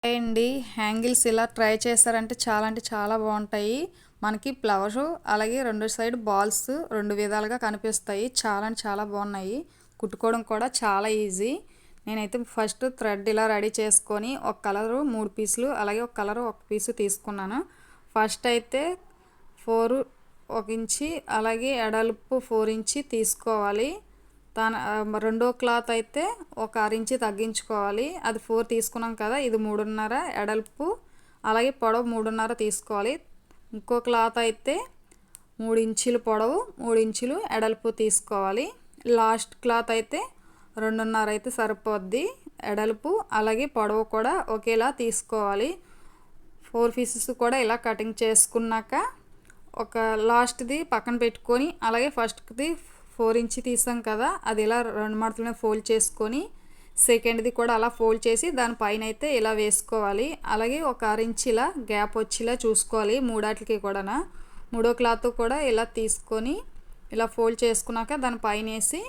అండి హ్యాంగిల్స్ ఇలా ట్రై చేశారంటే చాలా అంటే చాలా బాగుంటాయి. మనకి ఫ్లవర్ అలాగే రెండు సైడ్ బాల్స్ రెండు విధాలుగా కనిపిస్తాయి. చాలా అంటే చాలా బాగున్నాయి. కుట్టుకోవడం కూడా చాలా ఈజీ. నేనైతే ఫస్ట్ థ్రెడ్ ఇలా రెడీ చేసుకొని ఒక కలరు 3 పీసులు అలాగే ఒక కలరు 1 పీసు తీసుకున్నాను. ఫస్ట్ అయితే 4 1 ఇంచి అలాగే ఎడల్పు 4 ఇంచి తీసుకోవాలి. రెండో క్లాత్ అయితే ఒక 6 ఇంచి తగ్గించుకోవాలి. అది 4 తీసుకున్నాం కదా, ఇది 3.5 ఎడల్పు అలాగే పొడవు 3.5 తీసుకోవాలి. ఇంకో క్లాత్ అయితే 3 ఇంచులు పొడవు 3 ఇంచులు ఎడల్పు తీసుకోవాలి. లాస్ట్ క్లాత్ అయితే 2.5 అయితే సరిపోద్ది. ఎడల్పు అలాగే పొడవు కూడా ఒకేలా తీసుకోవాలి. 4 పీసెస్ కూడా ఇలా కటింగ్ చేసుకున్నాక ఒక లాస్ట్ది పక్కన పెట్టుకొని అలాగే ఫస్ట్ది 4 ఇంచి తీసాం కదా, అది ఇలా 2 మడతలనే ఫోల్డ్ చేసుకొని సెకండ్ది కూడా అలా ఫోల్డ్ చేసి దానిపైన అయితే ఇలా వేసుకోవాలి. అలాగే ఒక 6 ఇంచి ఇలా గ్యాప్ వచ్చేలా చూసుకోవాలి. మూడాటికి కూడా మూడో క్లాత్ కూడా ఇలా తీసుకొని ఇలా ఫోల్డ్ చేసుకున్నాక దానిపైన వేసి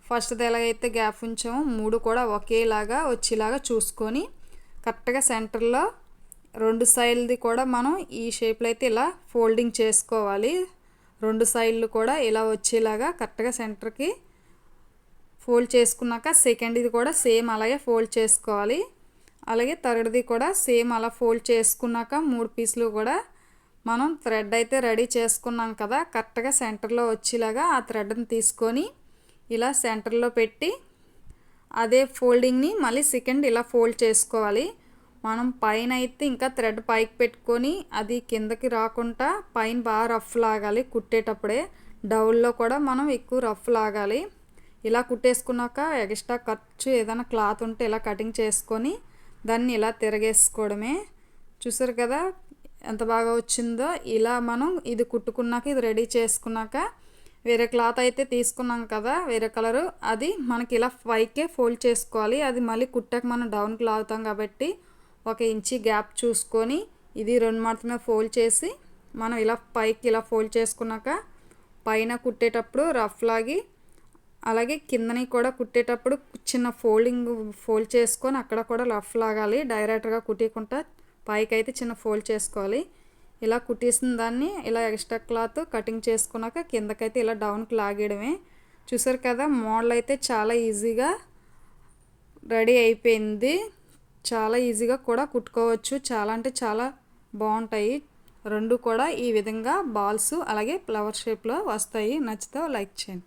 ఫస్ట్ది ఎలాగైతే గ్యాప్ ఉంచామో 3 కూడా ఒకేలాగా వచ్చేలాగా చూసుకొని కరెక్ట్గా సెంటర్లో 2 సైడ్ది కూడా మనం ఈ షేప్లో అయితే ఇలా ఫోల్డింగ్ చేసుకోవాలి. 2 సైడ్లు కూడా ఇలా వచ్చేలాగా కరెక్ట్గా సెంటర్కి ఫోల్డ్ చేసుకున్నాక సెకండ్ది కూడా సేమ్ అలాగే ఫోల్డ్ చేసుకోవాలి. అలాగే థర్డ్ది కూడా సేమ్ అలా ఫోల్డ్ చేసుకున్నాక 3 పీసులు కూడా మనం థ్రెడ్ అయితే రెడీ చేసుకున్నాం కదా, కరెక్ట్గా సెంటర్లో వచ్చేలాగా ఆ థ్రెడ్ని తీసుకొని ఇలా సెంటర్లో పెట్టి అదే ఫోల్డింగ్ని మళ్ళీ సెకండ్ ఇలా ఫోల్డ్ చేసుకోవాలి. మనం పైన అయితే ఇంకా థ్రెడ్ పైకి పెట్టుకొని అది కిందకి రాకుండా పైన బాగా రఫ్ లాగాలి. కుట్టేటప్పుడే డౌల్లో కూడా మనం ఎక్కువ రఫ్ లాగాలి. ఇలా కుట్టేసుకున్నాక ఎక్స్ట్రా ఖర్చు ఏదైనా క్లాత్ ఉంటే ఇలా కటింగ్ చేసుకొని దాన్ని ఇలా తిరగేసుకోవడమే. చూసారు కదా ఎంత బాగా వచ్చిందో. ఇలా మనం ఇది కుట్టుకున్నాక ఇది రెడీ చేసుకున్నాక వేరే క్లాత్ అయితే తీసుకున్నాం కదా వేరే కలరు, అది మనకి ఇలా పైకే ఫోల్డ్ చేసుకోవాలి. అది మళ్ళీ కుట్టాక మనం డౌన్కి లాగుతాం కాబట్టి 1 ఇంచి గ్యాప్ చూసుకొని ఇది 2 మడతల ఫోల్డ్ చేసి మనం ఇలా పైకి ఇలా ఫోల్డ్ చేసుకున్నాక పైన కుట్టేటప్పుడు రఫ్ లాగి అలాగే కిందని కూడా కుట్టేటప్పుడు చిన్న ఫోల్డ్ చేసుకొని అక్కడ కూడా రఫ్ లాగాలి. డైరెక్ట్గా కుట్టకుండా పైకి అయితే చిన్న ఫోల్డ్ చేసుకోవాలి. ఇలా కుట్టేసిన దాన్ని ఇలా ఎక్స్ట్రా క్లాత్ కటింగ్ చేసుకున్నాక కిందకైతే ఇలా డౌన్కి లాగేయడమే. చూసారు కదా మోడల్ అయితే చాలా ఈజీగా రెడీ అయిపోయింది. చాలా ఈజీగా కూడా కుట్టుకోవచ్చు. చాలా అంటే చాలా బాగుంటాయి. రెండు కూడా ఈ విధంగా బాల్స్ అలాగే ఫ్లవర్ షేప్లో వస్తాయి. నచ్చితే లైక్ చేయండి.